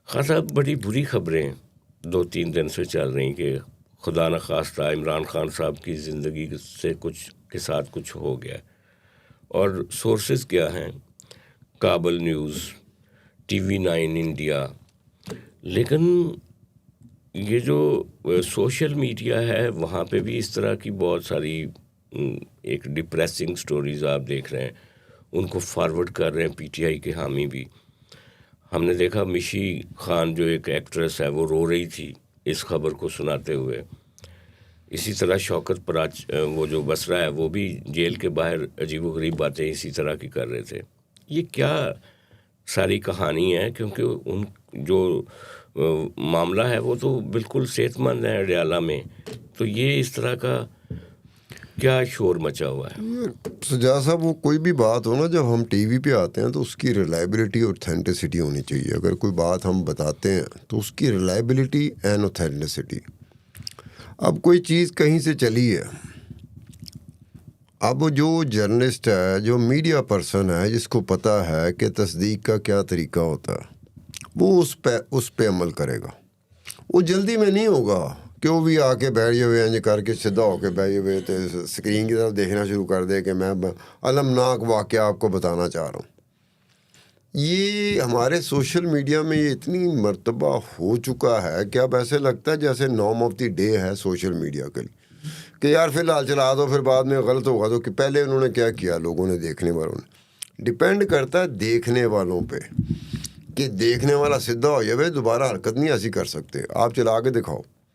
خان صاحب بڑی بری خبریں 2-3 دن سے چل رہی کہ خدا نخواستہ عمران خان صاحب کی زندگی سے کے ساتھ کچھ ہو گیا. اور سورسز کیا ہیں؟ Kabul news, TV9 India. لیکن یہ جو سوشل میڈیا ہے وہاں پہ بھی اس طرح کی بہت ساری ایک ڈپریسنگ سٹوریز آپ دیکھ رہے ہیں، ان کو فارورڈ کر رہے ہیں PTI کے حامی بھی. ہم نے دیکھا مشی خان جو ایک ایکٹریس ہے وہ رو رہی تھی اس خبر کو سناتے ہوئے. اسی طرح شوکت پراچ وہ جو بسرا ہے وہ بھی جیل کے باہر عجیب و غریب باتیں اسی طرح کی کر رہے تھے. یہ کیا ساری کہانی ہے؟ کیونکہ ان جو معاملہ ہے وہ تو بالکل صحت مند ہے اڈیالہ میں، تو یہ اس طرح کا کیا شور مچا ہوا ہے؟ سجاد صاحب، وہ کوئی بھی بات ہو نا، جب ہم ٹی وی پہ آتے ہیں تو اس کی ریلائبلٹی اور اوتھینٹسٹی ہونی چاہیے. اگر کوئی بات ہم بتاتے ہیں تو اس کی ریلائبلٹی اینڈ اوتھینٹسٹی. اب کوئی چیز کہیں سے چلی ہے، اب جو جرنلسٹ ہے، جو میڈیا پرسن ہے، جس کو پتہ ہے کہ تصدیق کا کیا طریقہ ہوتا ہے، وہ اس پہ عمل کرے گا. وہ جلدی میں نہیں ہوگا کہ وہ بھی آ کے بیٹھ ہوئے ہیں کر کے سیدھا ہو کے بیٹھے ہوئے تو اسکرین کی طرف دیکھنا شروع کر دے کہ میں المناک واقعہ آپ کو بتانا چاہ رہا ہوں. یہ ہمارے سوشل میڈیا میں یہ اتنی مرتبہ ہو چکا ہے کہ اب ایسے لگتا ہے جیسے نام آف دی ڈے ہے سوشل میڈیا کے لیے، کہ یار فی الحال چلا دو، پھر بعد میں غلط ہوگا تو کہ پہلے انہوں نے کیا کیا، لوگوں نے، دیکھنے والوں نے. ڈپینڈ کرتا ہے دیکھنے والوں پہ کہ دیکھنے والا سیدھا ہو جائے، دوبارہ حرکت نہیں ایسی کر سکتے. آپ چلا کے دکھاؤ.